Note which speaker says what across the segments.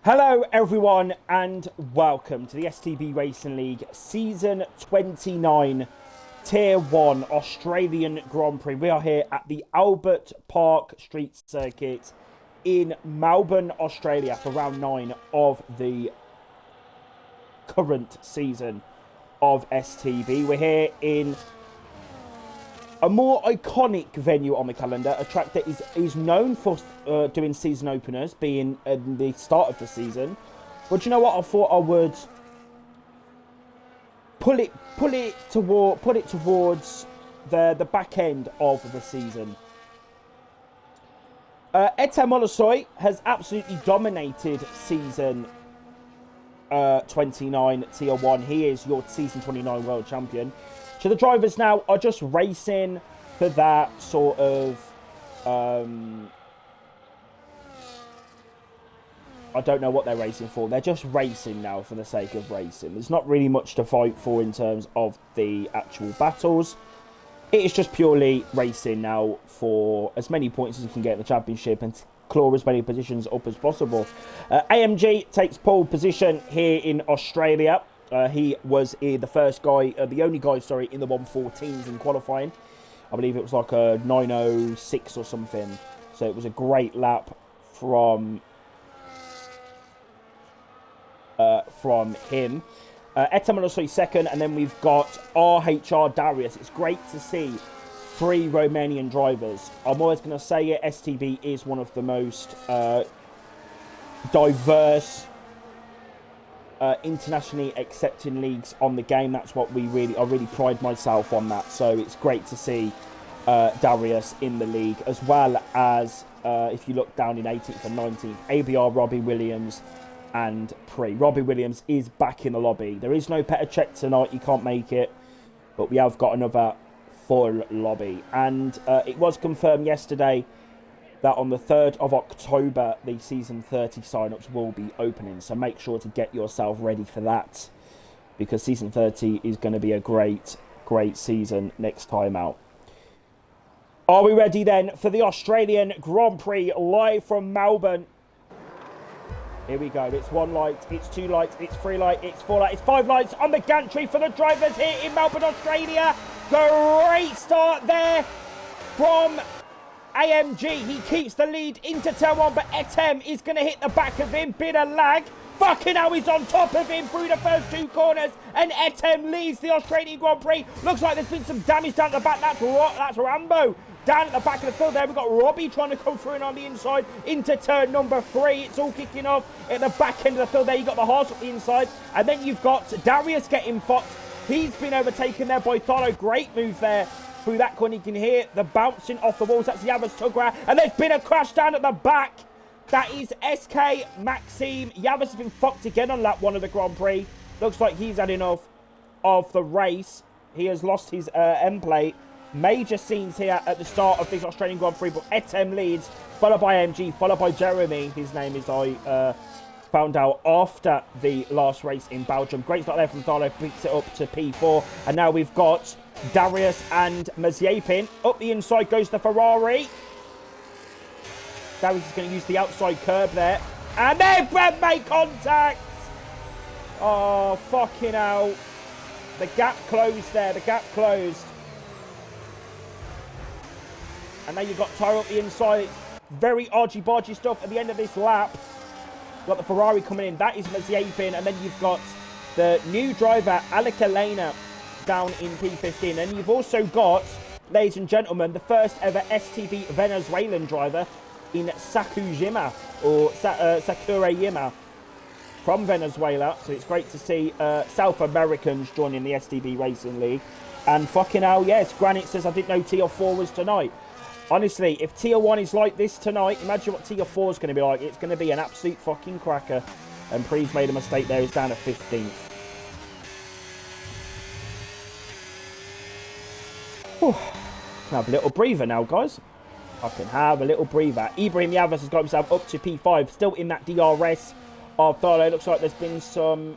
Speaker 1: Hello everyone and welcome to the STB Racing League Season 29 Tier 1 Australian Grand Prix. We are here at the Albert Park Street Circuit in Melbourne, Australia for round 9 of the current season of STB. We're here in a more iconic venue on the calendar, a track that is known for doing season openers, being in the start of the season. But you know what? I thought I would pull it towards the back end of the season. Etem Olosoy has absolutely dominated season 29 Tier 1. He is your season 29 world champion. So the drivers now are just racing for that sort of, I don't know what they're racing for. They're just racing now for the sake of racing. There's not really much to fight for in terms of the actual battles. It is just purely racing now for as many points as you can get in the championship and claw as many positions up as possible. AMG takes pole position here in Australia. He was the first guy, the only guy, sorry, in the 114s in qualifying. I believe it was like a 906 or something. So it was a great lap from him. Etem Olosoy second, and then we've got RHR Darius. It's great to see 3 Romanian drivers. I'm always going to say it, STB is one of the most diverse internationally accepting leagues on the game. That's what I really pride myself on that. So it's great to see Darius in the league, as well as if you look down in 18th and 19th, ABR, Robbie Williams and Pre. Robbie Williams is back in the lobby. There is no Petr Cech tonight, he can't make it, but we have got another full lobby. And it was confirmed yesterday that on the 3rd of October, the Season 30 sign-ups will be opening. So make sure to get yourself ready for that, because Season 30 is going to be a great, great season next time out. Are we ready then for the Australian Grand Prix live from Melbourne? Here we go. It's 1 light, it's 2 lights, it's 3 lights, it's 4 lights, it's 5 lights on the gantry for the drivers here in Melbourne, Australia. Great start there from AMG. He keeps the lead into turn 1, but Etem is going to hit the back of him. Bit of lag. Fucking hell, he's on top of him through the first 2 corners, and Etem leads the Australian Grand Prix. Looks like there's been some damage down at the back. That's Rambo. Down at the back of the field there, we've got Robbie trying to come through and on the inside into turn number 3. It's all kicking off at the back end of the field there. You've got the horse up the inside, and then you've got Darius getting fucked. He's been overtaken there by Tholo. Great move there through that corner. You can hear the bouncing off the walls. That's Yavas Tugra, and there's been a crash down at the back. That is SK Maxime. Yavas has been fucked again on lap 1 of the Grand Prix. Looks like he's had enough of the race. He has lost his end plate. Major scenes here at the start of this Australian Grand Prix, but Etem leads, followed by MG, followed by Jeremy. His name is, I found out after the last race in Belgium. Great start there from Thalo, picks it up to P4. And now we've got Darius and Mazepin. Up the inside goes the Ferrari. Darius is going to use the outside curb there. And they've made contact! Oh, fucking hell. The gap closed there, the gap closed. And now you've got Tyre up the inside. It's very argy-bargy stuff at the end of this lap. You've got the Ferrari coming in. That is Mazepin. And then you've got the new driver, Alec Elena, down in P15. And you've also got, ladies and gentlemen, the first ever STB Venezuelan driver in Sakujima, or Sakurayima, from Venezuela. So it's great to see South Americans joining the STB Racing League. And fucking hell, yes, Granite says, I didn't know Tier 4 was tonight. Honestly, if Tier 1 is like this tonight, imagine what Tier 4 is going to be like. It's going to be an absolute fucking cracker. And Pre's made a mistake there. He's down at 15th. Whew. Can have a little breather now, guys. I can have a little breather. Ibrahim Yavas has got himself up to P5. Still in that DRS of Thalo. Looks like there's been some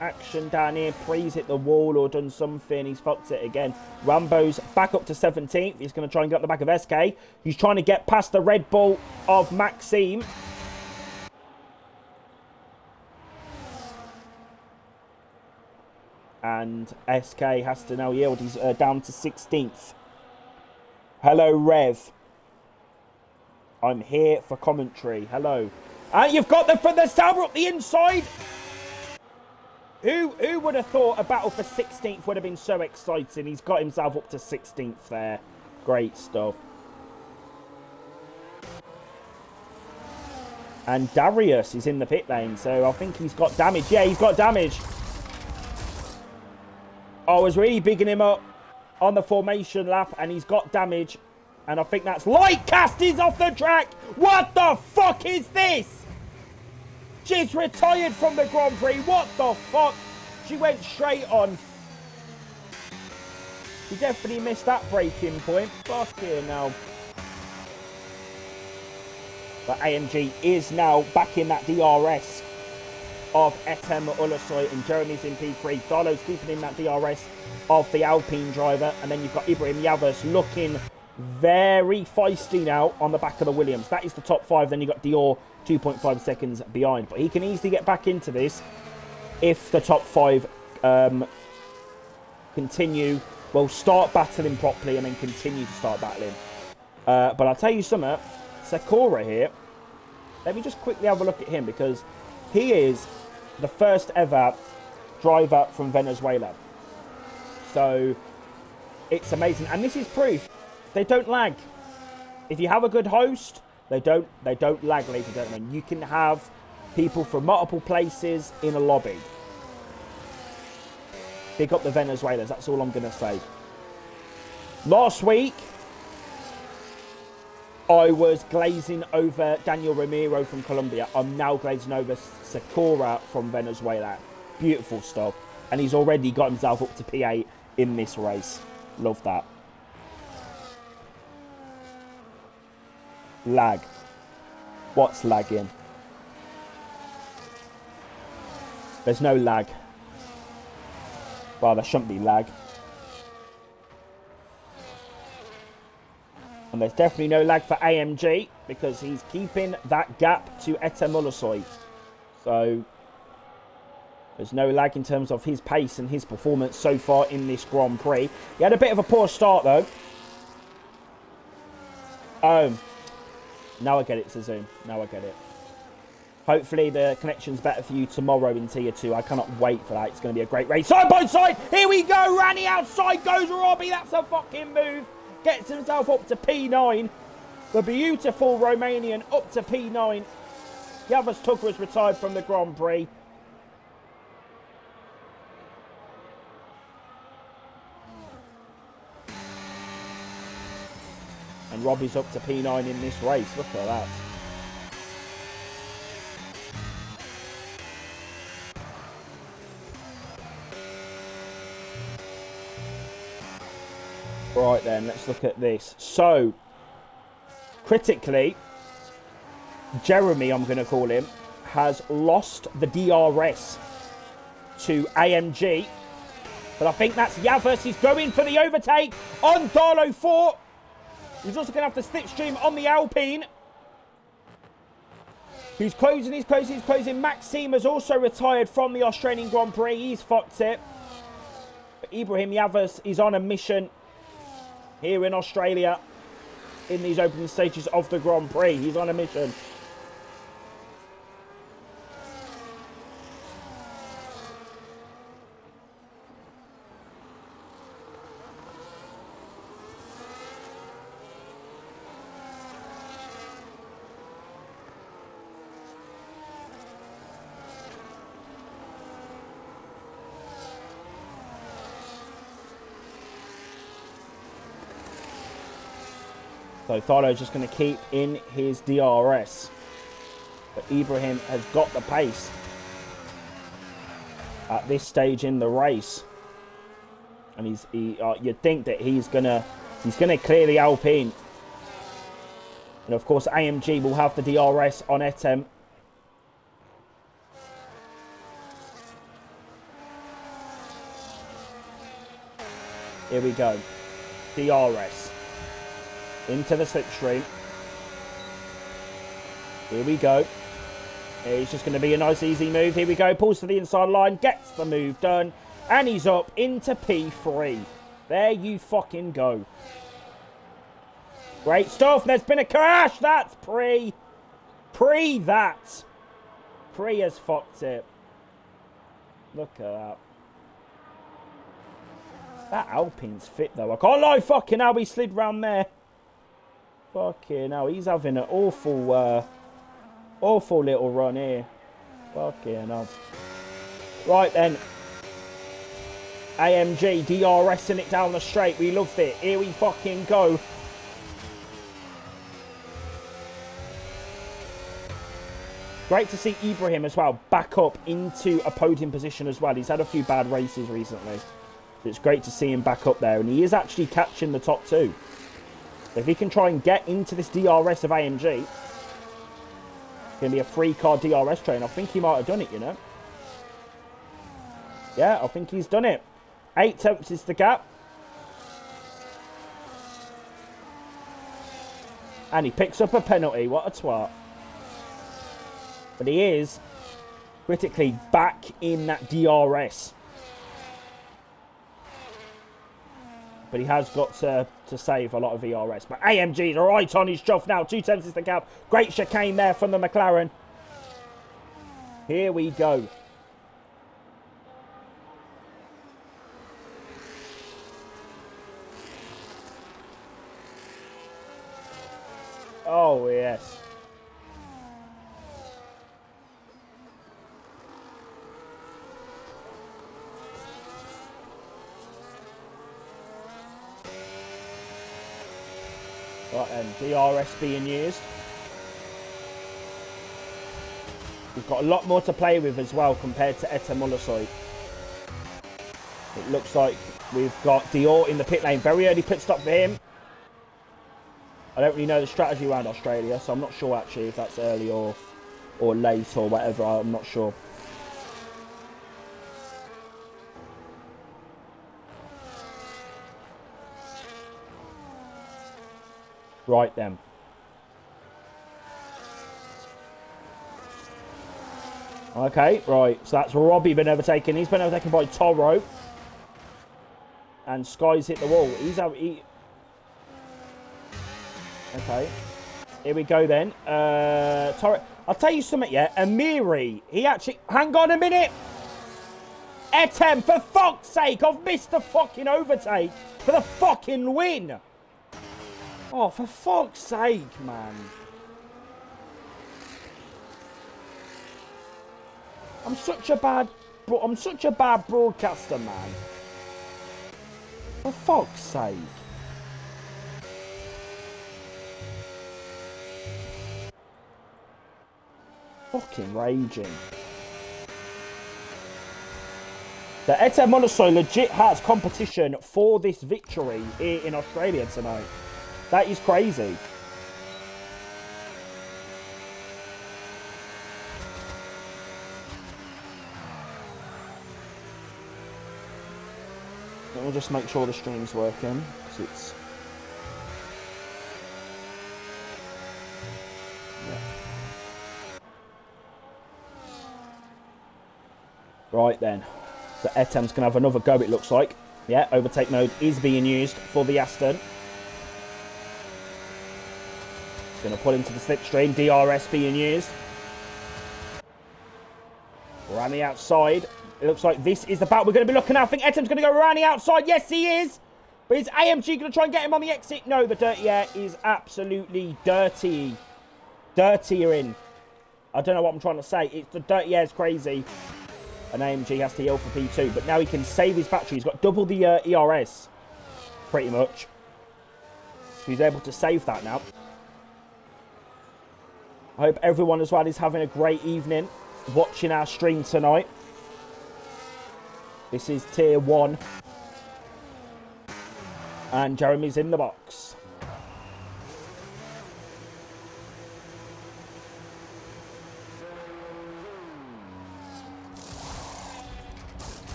Speaker 1: action down here. Pre's hit the wall or done something. He's fucked it again. Rambo's back up to 17th. He's going to try and get up the back of SK. He's trying to get past the Red Bull of Maxime. And SK has to now yield. He's down to 16th. Hello, Rev. I'm here for commentary. Hello. And you've got the Sauber up the inside. Who would have thought a battle for 16th would have been so exciting? He's got himself up to 16th there. Great stuff. And Darius is in the pit lane, so I think he's got damage. Yeah, he's got damage. I was really bigging him up on the formation lap, and he's got damage. And I think that's Lightcast is off the track. What the fuck is this? She's retired from the Grand Prix. What the fuck? She went straight on. She definitely missed that braking point. Fucking hell. But AMG is now back in that DRS of Etem Ulusoy, and Jeremy's in P3. Darlow's keeping in that DRS of the Alpine driver. And then you've got Ibrahim Yavuz looking very feisty now on the back of the Williams. That is the top 5. Then you've got Dior 2.5 seconds behind. But he can easily get back into this if the top 5 continue. Well, start battling properly and then continue to start battling. But I'll tell you something. Sakura here. Let me just quickly have a look at him, because he is the first ever driver from Venezuela. So it's amazing. And this is proof. They don't lag. If you have a good host, they don't lag, ladies and gentlemen. You can have people from multiple places in a lobby. Pick up the Venezuelans. That's all I'm going to say. Last week, I was glazing over Daniel Ramiro from Colombia. I'm now glazing over Sakura from Venezuela. Beautiful stuff. And he's already got himself up to P8 in this race. Love that. Lag. What's lagging? There's no lag. Well, there shouldn't be lag. And there's definitely no lag for AMG, because he's keeping that gap to Etem Ulusoy. So there's no lag in terms of his pace and his performance so far in this Grand Prix. He had a bit of a poor start, though. Oh. Now I get it, Suzoom. Now I get it. Hopefully the connection's better for you tomorrow in Tier 2. I cannot wait for that. It's going to be a great race. Side by side. Here we go. Rani outside goes Robbie. That's a fucking move. Gets himself up to P9. The beautiful Romanian up to P9. Yavuz Tugger has retired from the Grand Prix. And Robbie's up to P9 in this race. Look at that. Right then, let's look at this. So, critically, Jeremy, I'm going to call him, has lost the DRS to AMG. But I think that's Yavuz. He's going for the overtake on Darlow 4. He's also going to have the slipstream on the Alpine. He's closing, he's closing, he's closing. Maxime has also retired from the Australian Grand Prix. He's fucked it. But Ibrahim Yavuz is on a mission here in Australia in these opening stages of the Grand Prix. He's on a mission. So Thardo's just going to keep in his DRS. But Ibrahim has got the pace at this stage in the race. And you'd think that he's gonna clear the Alpine. And of course AMG will have the DRS on Etem. Here we go. DRS. Into the slipstream. Here we go. It's just going to be a nice easy move. Here we go. Pulls to the inside line. Gets the move done. And he's up into P3. There you fucking go. Great stuff. There's been a crash. That's Pre. Pre that. Pre has fucked it. Look at that. That Alpine's fit though. I can't lie. Fucking hell, he slid round there. Fucking hell. He's having an awful, awful little run here. Fucking hell. Right then. AMG DRSing it down the straight. We loved it. Here we fucking go. Great to see Ibrahim as well back up into a podium position as well. He's had a few bad races recently. So it's great to see him back up there. And he is actually catching the top two. If he can try and get into this DRS of AMG, it's going to be a 3-car DRS train. I think he might have done it, you know. Yeah, I think he's done it. 8 tenths is the gap. And he picks up a penalty. What a twat. But he is critically back in that DRS. But he has got to save a lot of VRS. But AMG's right on his job now. 2 tenths is the gap. Great chicane there from the McLaren. Here we go. Oh, yes. Right then, DRS being used. We've got a lot more to play with as well compared to Etta Mullasoy. It looks like we've got Dior in the pit lane. Very early pit stop for him. I don't really know the strategy around Australia, so I'm not sure actually if that's early or late or whatever. I'm not sure. Right then. Okay, right. So that's Robbie been overtaken. He's been overtaken by Toro. And Sky's hit the wall. He's out. Okay. Here we go then. Toro. I'll tell you something, yeah. Amiri. He actually. Hang on a minute. Etem, for fuck's sake. I've missed the fucking overtake for the fucking win. Oh, for fuck's sake, man. I'm such a bad broadcaster, man. For fuck's sake. Fucking raging. The Etta Mullasoy legit has competition for this victory here in Australia tonight. That is crazy. Let me just make sure the stream's working. 'Cause it's... Yeah. Right then. So Etem's going to have another go, it looks like. Yeah, overtake mode is being used for the Aston. Going to pull into the slipstream. DRS being used. Around the outside. It looks like this is the battle we're going to be looking at. I think Etem's going to go around the outside. Yes, he is. But is AMG going to try and get him on the exit? No, the dirty air is absolutely dirty. Dirtier in. I don't know what I'm trying to say. It's the dirty air is crazy. And AMG has to yell for P2. But now he can save his battery. He's got double the ERS. Pretty much. So he's able to save that now. I hope everyone as well is having a great evening watching our stream tonight. This is Tier 1. And Jeremy's in the box.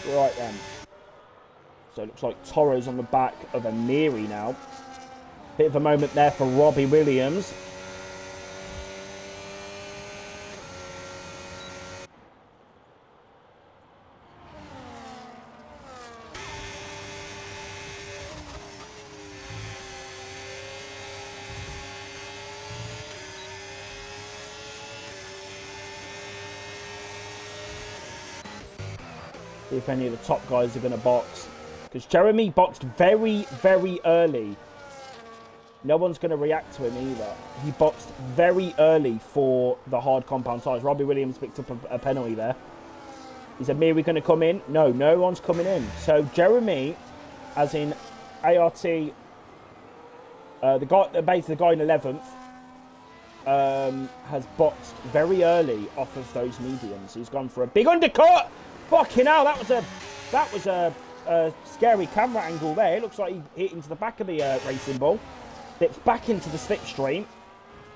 Speaker 1: Right then. So it looks like Toro's on the back of Amiri now. Bit of a moment there for Robbie Williams. If any of the top guys are going to box. Because Jeremy boxed very, very early. No one's going to react to him either. He boxed very early for the hard compound tires. Robbie Williams picked up a penalty there. Is Amiri going to come in? No, no one's coming in. So Jeremy, as in ART, the guy in 11th, has boxed very early off of those mediums. He's gone for a big undercut. Fucking hell, that was a scary camera angle there. It looks like he hit into the back of the racing ball. Dips back into the slipstream.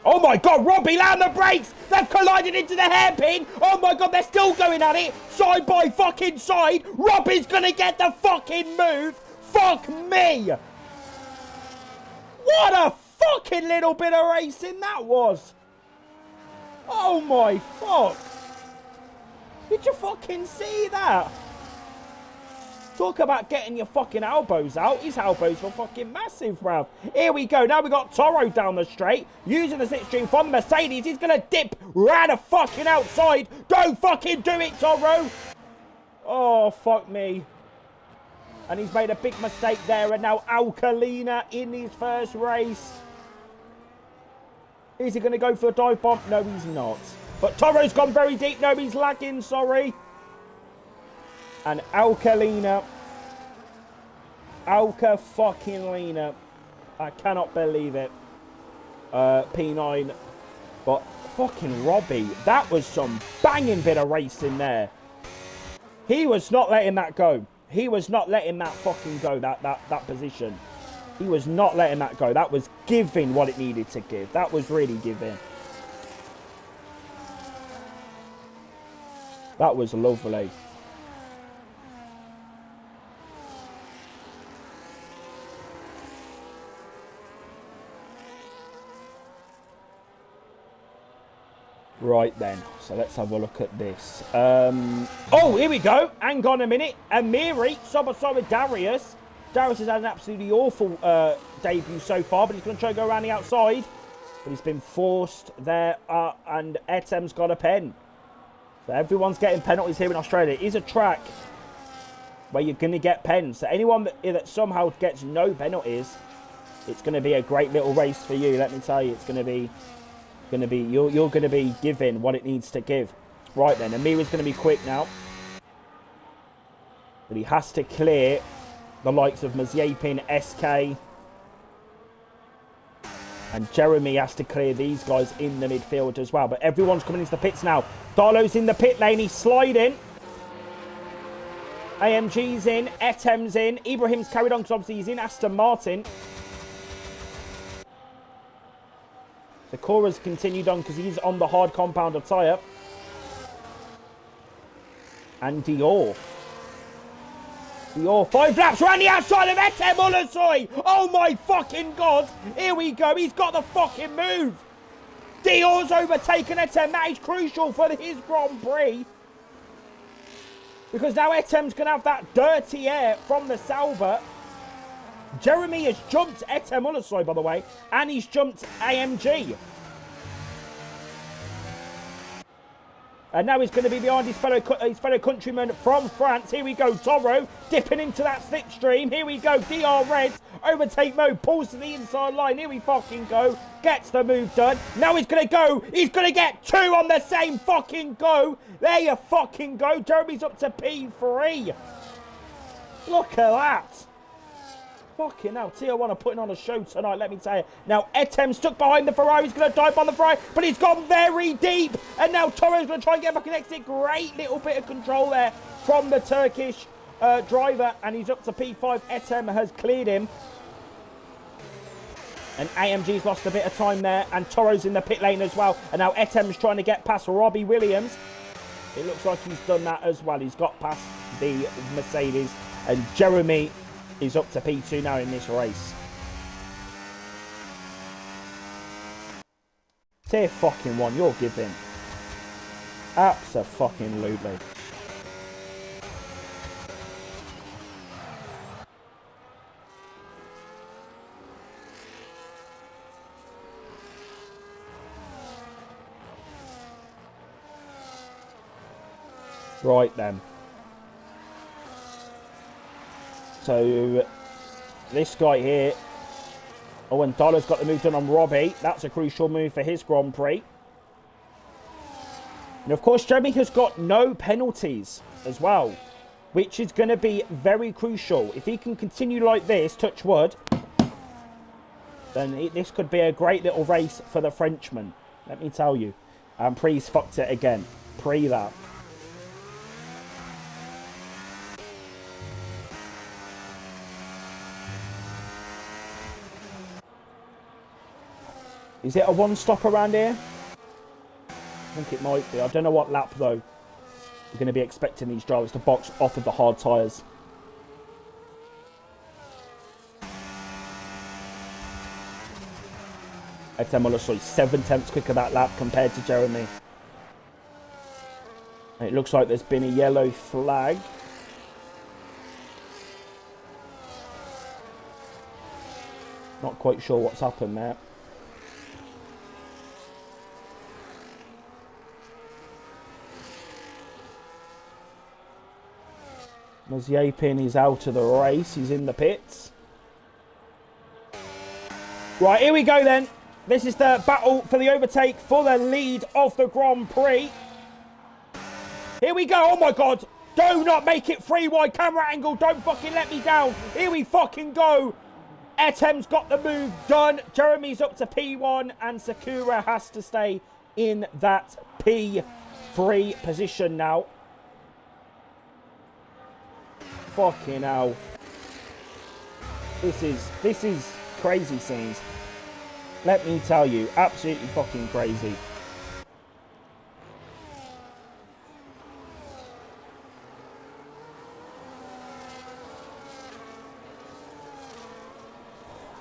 Speaker 1: Oh my God, Robbie, land the brakes! They've collided into the hairpin! Oh my God, they're still going at it! Side by fucking side! Robbie's gonna get the fucking move! Fuck me! What a fucking little bit of racing that was! Oh my fuck! Did you fucking see that? Talk about getting your fucking elbows out. His elbows were fucking massive, bruv. Here we go. Now we got Toro down the straight. Using the slipstream from the Mercedes. He's going to dip right the fucking outside. Don't fucking do it, Toro. Oh, fuck me. And he's made a big mistake there. And now Alcalina in his first race. Is he going to go for a dive bomb? No, he's not. But Toro's gone very deep. No, he's lagging, sorry. And Alcalina. Alca fucking Lena. I cannot believe it. P9. But fucking Robbie. That was some banging bit of racing there. He was not letting that go. He was not letting that fucking go, that position. He was not letting that go. That was giving what it needed to give. That was really giving. That was lovely. Right then, so let's have a look at this. Oh, here we go. Hang on a minute. Amiri, side with Darius. Darius has had an absolutely awful debut so far, but he's going to try to go around the outside. But he's been forced there, and Etem's got a pen. So everyone's getting penalties here in Australia. It is a track where you're going to get pens. So anyone that somehow gets no penalties, it's going to be a great little race for you. Let me tell you, it's going to be... you're going to be given what it needs to give. Right then, Amiri's going to be quick now. But he has to clear the likes of Mazepin, SK. And Jeremy has to clear these guys in the midfield as well. But everyone's coming into the pits now. Darlow's in the pit lane. He's sliding. AMG's in. Etem's in. Ibrahim's carried on because obviously he's in Aston Martin. Sakura's continued on because he's on the hard compounder tyre. And Dior. Dior, 5 laps around the outside of Etem Ulusoy. Oh my fucking God. Here we go. He's got the fucking move. Dior's overtaken Etem. That is crucial for his Grand Prix. Because now Etem's going to have that dirty air from the Sauber. Jeremy has jumped Etem Ulusoy, by the way, and he's jumped AMG. And now he's going to be behind his fellow countryman from France. Here we go, Toro dipping into that slipstream. Here we go, DR Reds, overtake mode, pulls to the inside line. Here we fucking go, gets the move done. Now he's going to go, he's going to get 2 on the same fucking go. There you fucking go, Jeremy's up to P3. Look at that. Fucking hell, Tijuana are putting on a show tonight, let me tell you. Now, Etem stuck behind the Ferrari. He's going to dive on the Ferrari, but he's gone very deep. And now Toro's going to try and get back an exit. Great little bit of control there from the Turkish driver. And he's up to P5. Etem has cleared him. And AMG's lost a bit of time there. And Toro's in the pit lane as well. And now Etem's trying to get past Robbie Williams. It looks like he's done that as well. He's got past the Mercedes. And Jeremy is up to P2 now in this race. Tier fucking 1, you're giving. Abso-fucking-lutely. Right then. So, this guy here. Oh, and Dollar's got the move done on Robbie. That's a crucial move for his Grand Prix. And of course, Jeremy has got no penalties as well, which is going to be very crucial. If he can continue like this, touch wood, then this could be a great little race for the Frenchman. Let me tell you. And Pre's fucked it again. Pre that. Is it a one-stop around here? I think it might be. I don't know what lap, though. We're going to be expecting these drivers to box off of the hard tyres. Etemolosoy 7/10 quicker that lap compared to Jeremy. And it looks like there's been a yellow flag. Not quite sure what's happened there. Mazepin is out of the race. He's in the pits. Right, here we go then. This is the battle for the overtake for the lead of the Grand Prix. Here we go. Oh my God. Do not make it 3 wide camera angle. Don't fucking let me down. Here we fucking go. Etem's got the move done. Jeremy's up to P1 and Sakura has to stay in that P3 position now. Fucking hell. This is crazy scenes. Let me tell you, absolutely fucking crazy.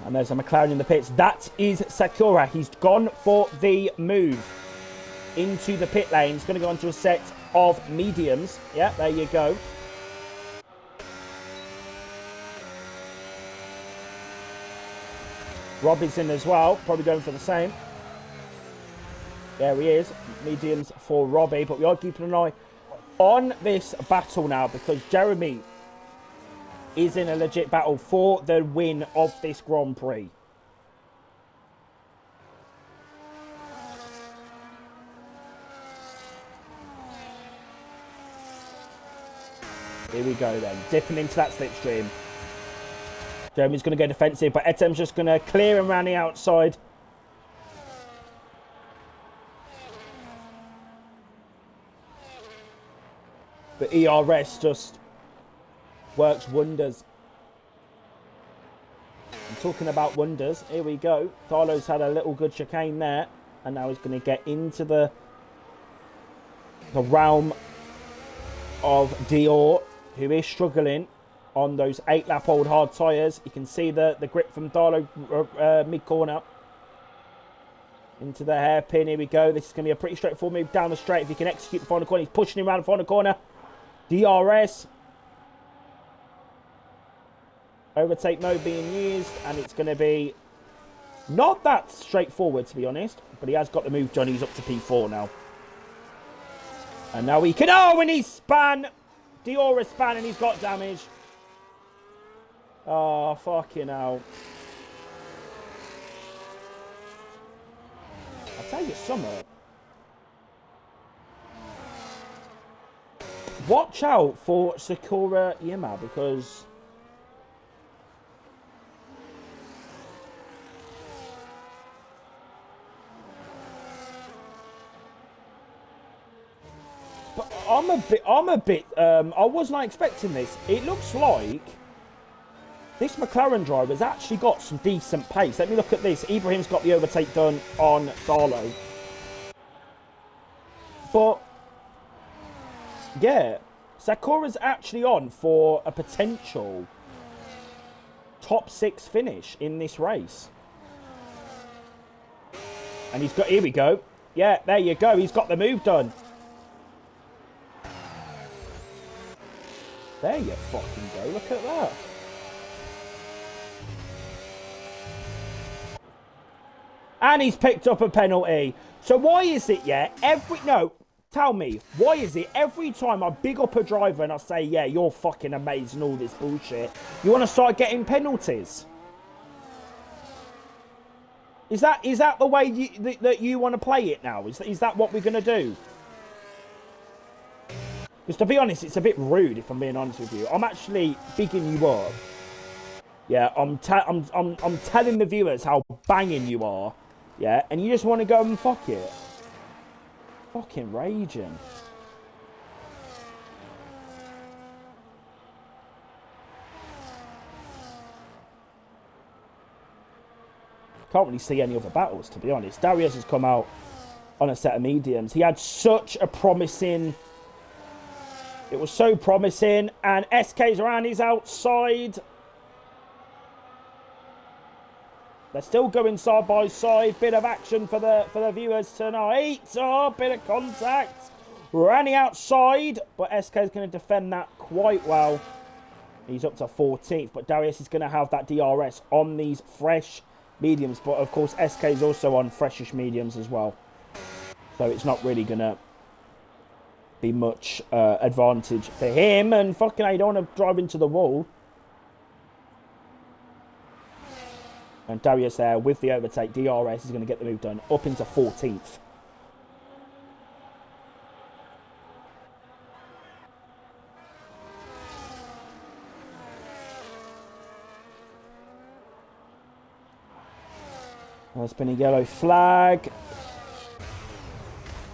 Speaker 1: And there's a McLaren in the pits. That is Sakura. He's gone for the move into the pit lane. He's going to go onto a set of mediums. Yeah, there you go. Robbie's in as well, probably going for the same. There he is, mediums for Robbie, but we are keeping an eye on this battle now because Jeremy is in a legit battle for the win of this Grand Prix. Here we go then, dipping into that slipstream. Jeremy's going to go defensive, but Etem's just going to clear him around the outside. The ERS just works wonders. I'm talking about wonders. Here we go. Darlow's had a little good chicane there. And now he's going to get into the realm of Dior, who is struggling on those 8-lap-old hard tyres. You can see the grip from Darlow mid-corner. Into the hairpin. Here we go. This is going to be a pretty straightforward move down the straight. If he can execute the final corner, he's pushing him around the final corner. DRS. Overtake mode being used. And it's going to be not that straightforward, to be honest. But he has got the move done. He's up to P4 now. And now he can... Oh, and he's span. Dior is span and he's got damage. Oh, fucking hell. I'll tell you something. Watch out for Sakura Yima because... But I'm a bit, I was not expecting this. It looks like this McLaren driver has actually got some decent pace. Let me look at this. Ibrahim's got the overtake done on Darlow. But, yeah, Sakura's actually on for a potential top 6 finish in this race. And he's got, here we go. Yeah, there you go. He's got the move done. There you fucking go. Look at that. And he's picked up a penalty. So why is it, tell me, why is it every time I big up a driver and I say, yeah, you're fucking amazing, all this bullshit, you want to start getting penalties? Is that the way that you want to play it now? Is that what we're going to do? Because to be honest, it's a bit rude if I'm being honest with you. I'm actually bigging you up. Yeah, I'm telling the viewers how banging you are. Yeah, and you just want to go and fuck it. Fucking raging. Can't really see any other battles, to be honest. Darius has come out on a set of mediums. He had such a promising... It was so promising. And SK's around. He's outside. They're still going side by side. Bit of action for the viewers tonight. Oh, bit of contact. Ranny outside. But SK's going to defend that quite well. He's up to 14th. But Darius is going to have that DRS on these fresh mediums. But, of course, SK is also on freshish mediums as well. So it's not really going to be much advantage for him. And fucking hell, you don't want to drive into the wall. And Darius there with the overtake. DRS is going to get the move done up into 14th. There's been a yellow flag.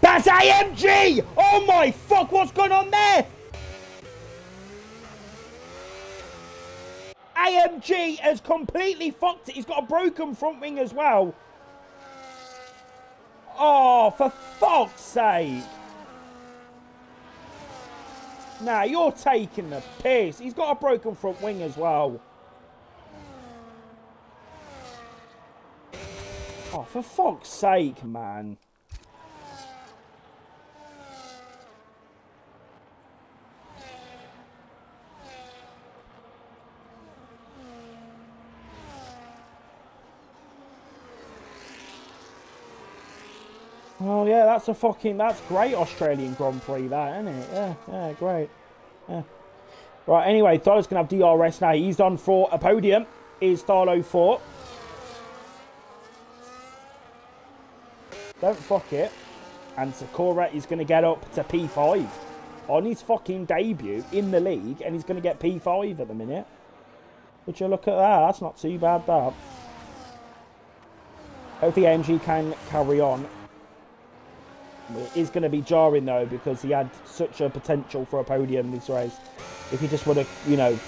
Speaker 1: That's AMG! Oh my fuck, what's going on there? AMG has completely fucked it. He's got a broken front wing as well. Oh, for fuck's sake. Nah, you're taking the piss. He's got a broken front wing as well. Oh, for fuck's sake, man. Oh, yeah, that's great Australian Grand Prix, that, isn't it? Yeah, great. Yeah. Right, anyway, Tholo's going to have DRS now. He's on for a podium. Is Tholo 4. Don't fuck it. And Sakura is going to get up to P5 on his fucking debut in the league. And he's going to get P5 at the minute. Would you look at that? That's not too bad, that. Hopefully AMG can carry on. It is going to be jarring, though, because he had such a potential for a podium this race. If he just would have, you know,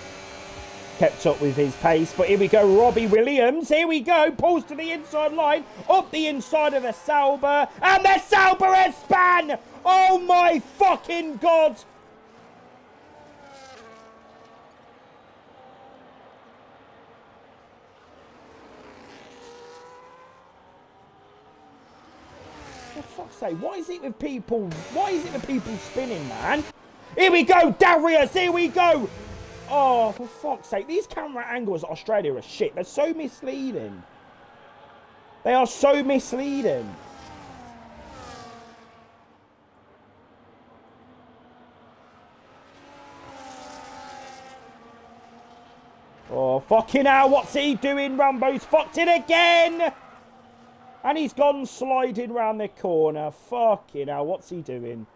Speaker 1: kept up with his pace. But here we go, Robbie Williams. Here we go. Pulls to the inside line. Up the inside of the Sauber. And the Sauber has span! Oh, my fucking God! For fuck's sake, what is it with people? Why is it with people spinning, man? Here we go, Darius, here we go. Oh, for fuck's sake, these camera angles at Australia are shit. They're so misleading. They are so misleading. Oh, fucking hell, what's he doing? Rambo's fucked it again. And he's gone sliding round the corner. Fucking hell, what's he doing?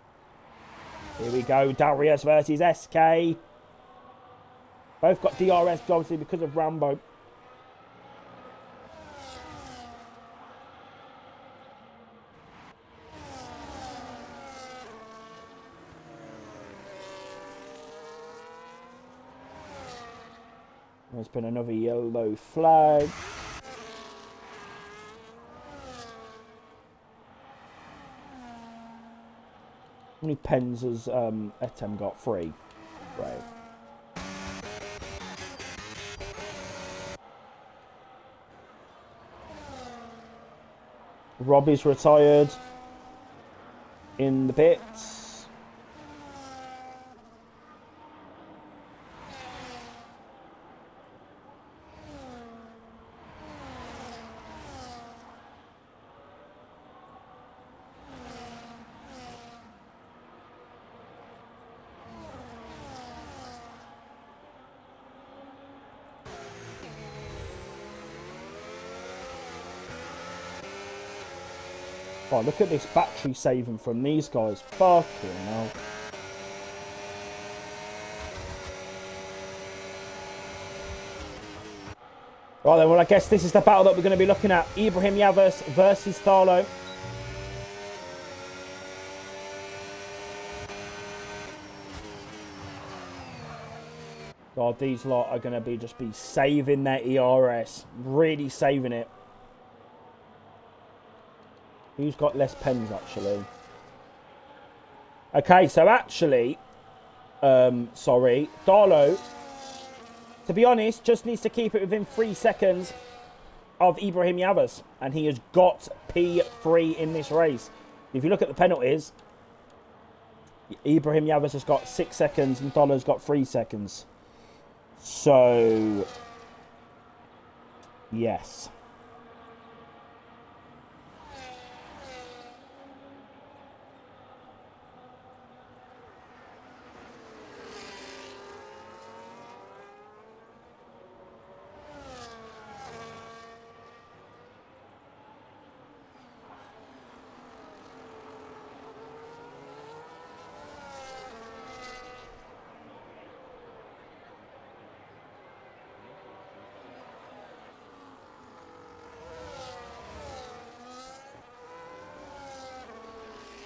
Speaker 1: Here we go, Darius versus SK. Both got DRS, obviously, because of Rambo. There's been another yellow flag. How many pens has Etem got? 3. Right. Robbie's retired in the pits. Oh, look at this battery saving from these guys. Fucking hell. Right then, well, I guess this is the battle that we're going to be looking at. Ibrahim Yavuz versus Tharlo. God, these lot are going to be just saving their ERS. Really saving it. Who's got less pens, actually? Okay, so actually, sorry, Tharlo, to be honest, just needs to keep it within 3 seconds of Ibrahim Yavuz. And he has got P3 in this race. If you look at the penalties, Ibrahim Yavuz has got 6 seconds and Tharlo's got 3 seconds. So, yes.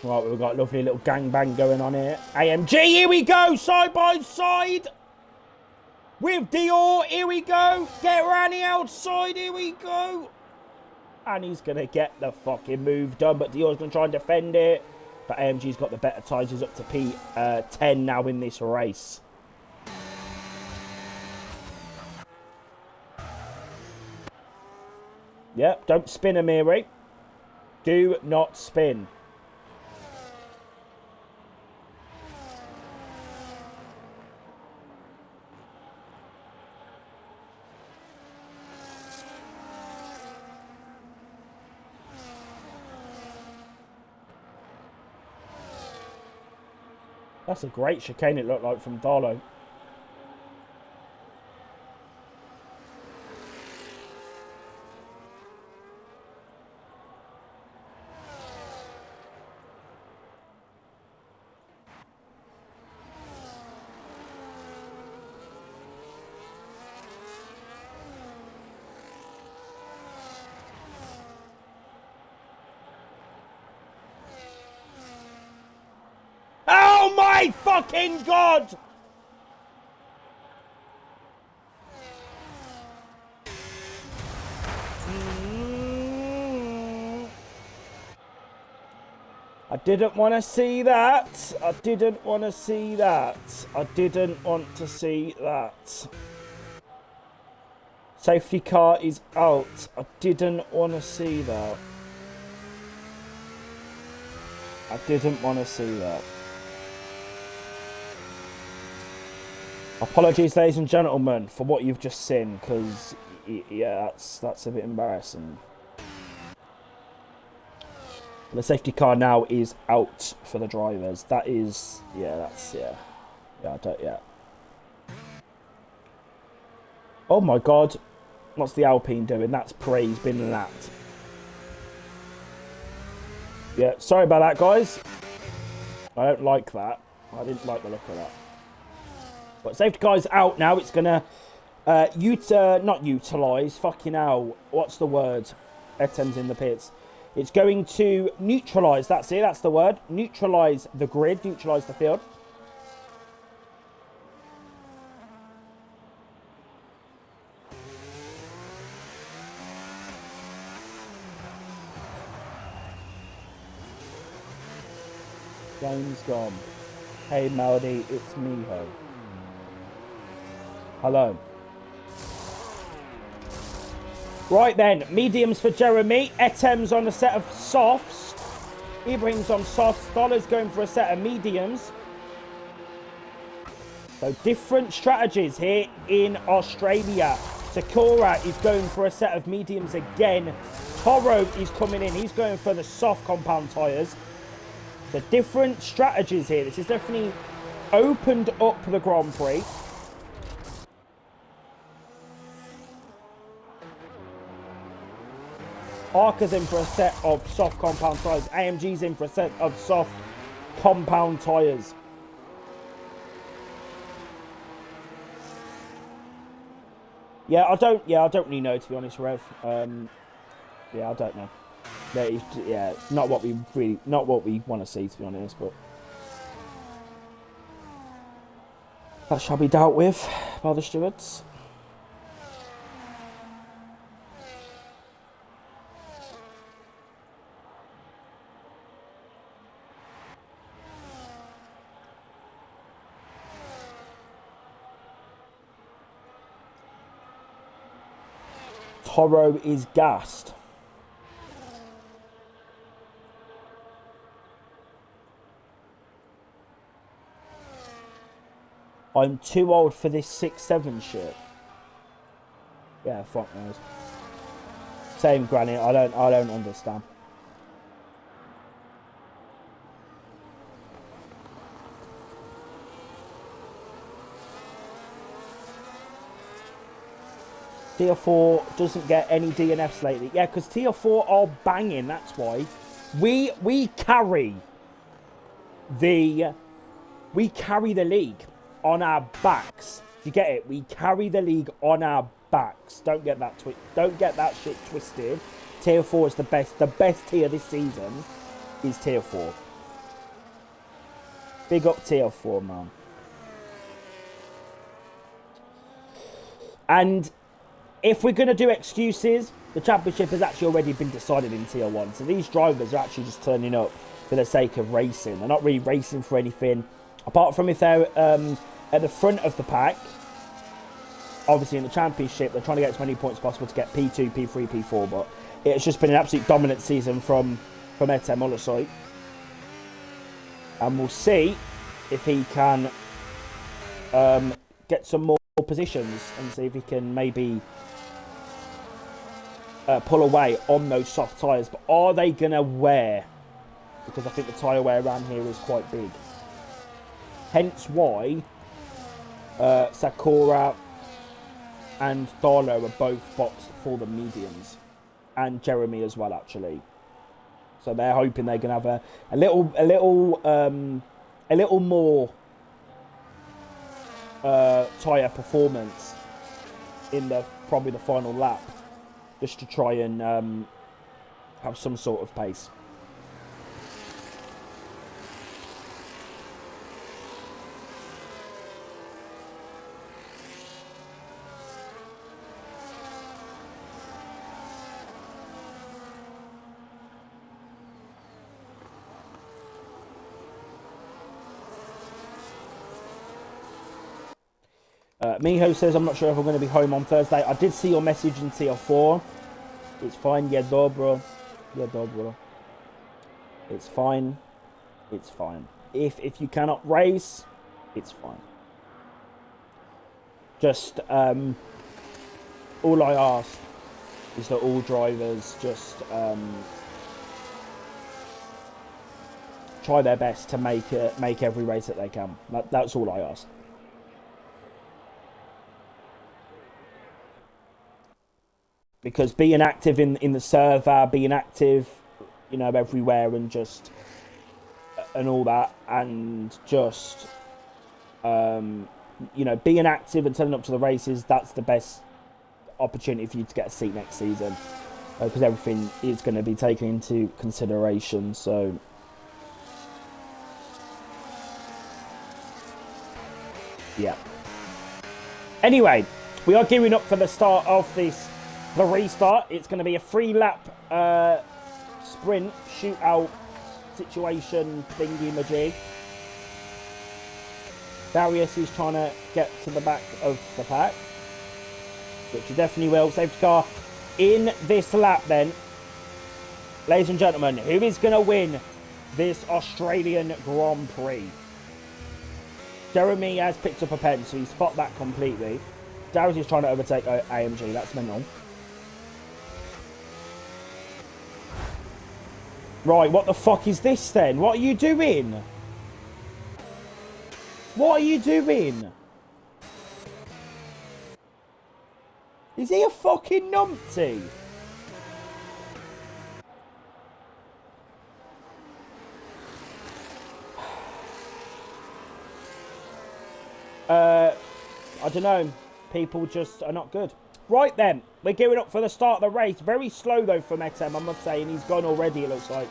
Speaker 1: Right, we've got a lovely little gangbang going on here. AMG, here we go, side by side. With Dior, here we go. Get around the outside, here we go. And he's going to get the fucking move done, but Dior's going to try and defend it. But AMG's got the better tyres. He's up to P10 now in this race. Yep, don't spin, Amiri. Do not spin. That's a great chicane it looked like from Tharlo. Oh my fucking God! I didn't want to see that. I didn't want to see that. I didn't want to see that. Safety car is out. I didn't want to see that. I didn't want to see that. Apologies, ladies and gentlemen, for what you've just seen, because, yeah, that's a bit embarrassing. The safety car now is out for the drivers. That is, yeah, that's, yeah. Yeah, I don't, yeah. Oh my God. What's the Alpine doing? That's Praise been lapped. Yeah, sorry about that, guys. I don't like that. I didn't like the look of that. But safety car's out now. It's going to not utilise. Fucking hell. What's the word? Etem's in the pits. It's going to neutralise. That's it. That's the word. Neutralise the grid. Neutralise the field. Game's gone. Hey, Melody. It's me, ho. Hello. Right then, mediums for Jeremy. Etem's on a set of softs. Ibrahim's on softs. Dollar's going for a set of mediums. So different strategies here in Australia. Sakura is going for a set of mediums again. Toro is coming in. He's going for the soft compound tyres. The different strategies here. This has definitely opened up the Grand Prix. Arca's in for a set of soft compound tyres. AMG's in for a set of soft compound tyres. I don't really know, to be honest, Rev. I don't know. Not what we want to see, to be honest, but that shall be dealt with by the stewards. Toro is gassed. I'm too old for this 6-7 shit. Yeah, fuck knows. Same, Granny. I don't understand. Tier 4 doesn't get any DNFs lately. Yeah, because Tier 4 are banging, that's why. We carry the league on our backs. Do you get it? We carry the league on our backs. Don't get that shit twisted. Tier 4 is the best. The best tier this season is Tier 4. Big up Tier 4, man. And if we're going to do excuses, the championship has actually already been decided in Tier 1. So these drivers are actually just turning up for the sake of racing. They're not really racing for anything. Apart from if they're at the front of the pack. Obviously in the championship, they're trying to get as many points as possible to get P2, P3, P4. But it's just been an absolute dominant season from Etem Olosoy. And we'll see if he can get some more positions and see if he can maybe pull away on those soft tyres. But are they going to wear? Because I think the tyre wear around here is quite big. Hence why Sakura and Darlow are both boxed for the mediums. And Jeremy as well, actually. So they're hoping they're going to have a little more tyre performance in probably the final lap, just to try and have some sort of pace. Miho says, I'm not sure if I'm going to be home on Thursday. I did see your message in Tier 4. It's fine. Yeah, dobro. It's fine. It's fine. If you cannot race, it's fine. Just, all I ask is that all drivers just try their best to make every race that they can. That's all I ask. Because being active in the server, being active, everywhere and all that, and just, being active and turning up to the races, that's the best opportunity for you to get a seat next season. Because everything is going to be taken into consideration, so. Yeah. Anyway, we are gearing up for the start of the restart. It's going to be a 3-lap sprint shootout situation thingy-majig. Darius is trying to get to the back of the pack, which he definitely will. Safety car in this lap then. Ladies and gentlemen, who is going to win this Australian Grand Prix? Jeremy has picked up a pen, so he's fucked that completely. Darius is trying to overtake AMG. That's mental. Right, what the fuck is this then? What are you doing? What are you doing? Is he a fucking numpty? I don't know. People just are not good. Right then, we're gearing up for the start of the race. Very slow though from Etem, I must say, and he's gone already, it looks like.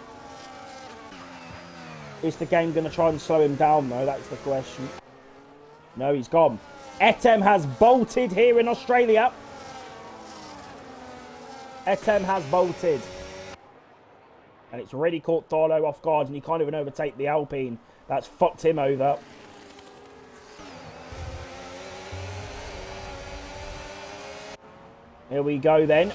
Speaker 1: Is the game going to try and slow him down though? That's the question. No, he's gone. Etem has bolted here in Australia. Etem has bolted. And it's really caught Darlow off guard, and he can't even overtake the Alpine. That's fucked him over. Here we go then.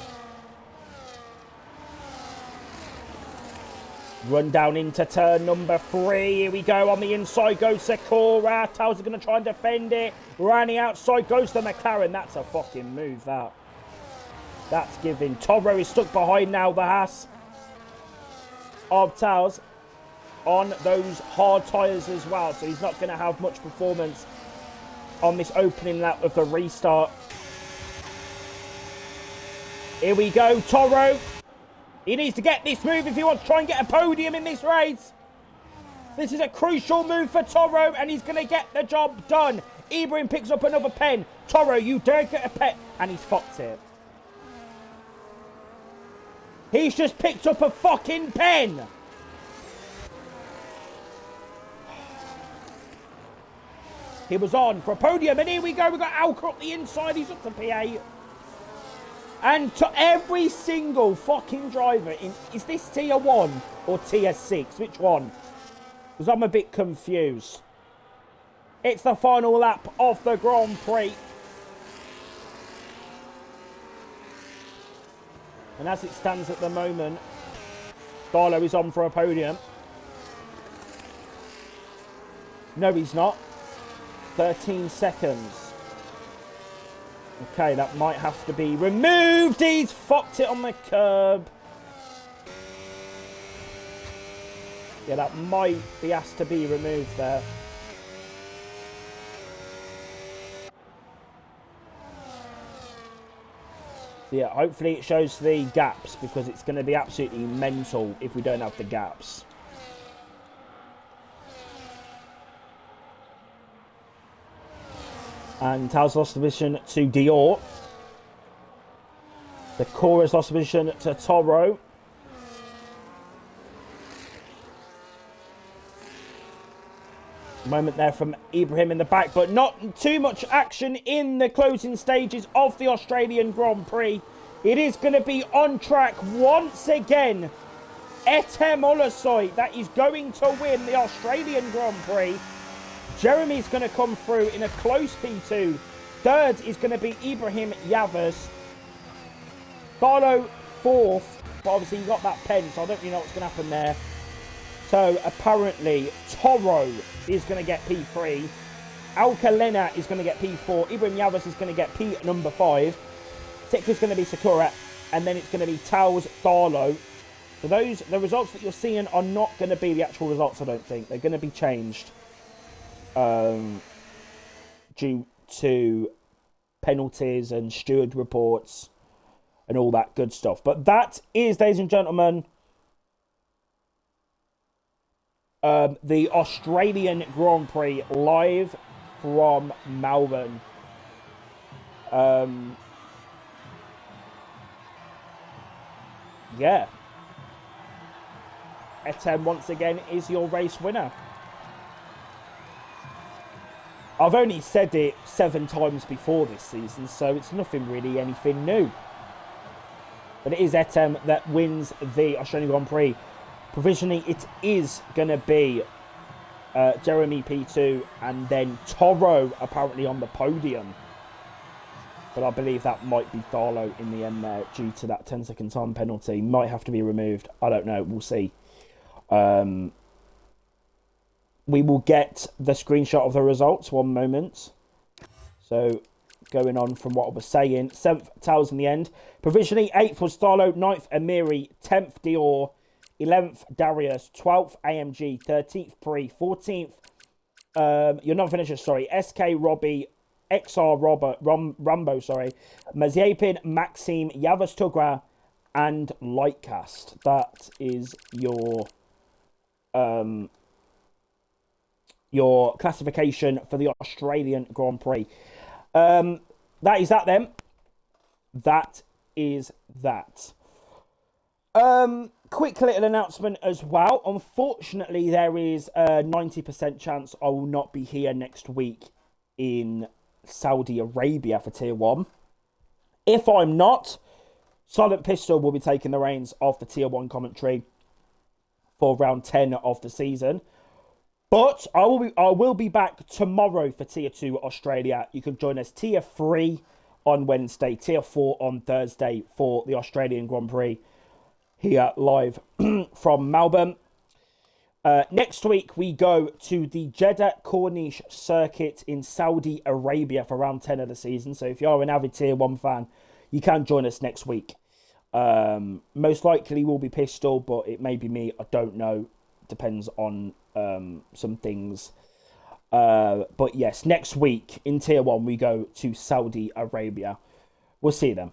Speaker 1: Run down into turn number 3. Here we go. On the inside goes Sakura. Towers are going to try and defend it. Running outside goes the McLaren. That's a fucking move, that. That's giving. Toro is stuck behind now, the Haas of Towers on those hard tyres as well. So he's not going to have much performance on this opening lap of the restart. Here we go, Toro. He needs to get this move if he wants to try and get a podium in this race. This is a crucial move for Toro, and he's going to get the job done. Ibrahim picks up another pen. Toro, you dare get a pen. And he's fucked it. He's just picked up a fucking pen. He was on for a podium, and here we go. We've got Alka up the inside. He's up to P8. And to every single fucking driver in... Is this tier 1 or tier 6? Which one? Because I'm a bit confused. It's the final lap of the Grand Prix. And as it stands at the moment, Darlow is on for a podium. No, he's not. 13 seconds. Okay, that might have to be removed. He's fucked it on the curb. Yeah, that might be asked to be removed there. So yeah, hopefully it shows the gaps, because it's going to be absolutely mental if we don't have the gaps. And Tao's lost the position to Dior. The Cora has lost the position to Toro. Moment there from Ibrahim in the back, but not too much action in the closing stages of the Australian Grand Prix. It is going to be on track once again. Etem Olosoy, that is going to win the Australian Grand Prix. Jeremy's going to come through in a close P2. Third is going to be Ibrahim Yavuz. Darlow fourth, but obviously he got that pen, so I don't really know what's going to happen there. So apparently Toro is going to get P3. Alcalena is going to get P4. Ibrahim Yavuz is going to get P number 5. Sixth is going to be Sakura, and then it's going to be Tao's Darlow. So the results that you're seeing are not going to be the actual results, I don't think. They're going to be changed. Due to penalties and steward reports and all that good stuff. But that is, ladies and gentlemen, the Australian Grand Prix live from Melbourne. Yeah. Etem once again is your race winner. I've only said it 7 times before this season, so it's anything new. But it is Etem that wins the Australian Grand Prix. Provisionally, it is going to be Jeremy P2, and then Toro apparently on the podium. But I believe that might be Darlow in the end there due to that 10-second time penalty. Might have to be removed. I don't know. We'll see. We will get the screenshot of the results. One moment. So, going on from what I was saying. 7th, Towers in the end. Provisionally, 8th was Darlow. 9th, Amiri. 10th, Dior. 11th, Darius. 12th, AMG. 13th, Pri. 14th, you're not finished, sorry. SK, Robbie. XR, Robert. Rambo, sorry. Maziapin, Maxime, Yavas Tugra, and Lightcast. That is your classification for the Australian Grand Prix. That is that then. That is that. Quick little announcement as well. Unfortunately, there is a 90% chance I will not be here next week in Saudi Arabia for Tier 1. If I'm not, Silent Pistol will be taking the reins of the Tier 1 commentary for round 10 of the season. But I will be back tomorrow for Tier 2 Australia. You can join us Tier 3 on Wednesday, Tier 4 on Thursday for the Australian Grand Prix here live from Melbourne. Next week, we go to the Jeddah Corniche circuit in Saudi Arabia for round 10 of the season. So if you're an avid Tier 1 fan, you can join us next week. Most likely will be Pistol, but it may be me. I don't know. Depends on some things. But yes, next week in Tier 1, we go to Saudi Arabia. We'll see you then.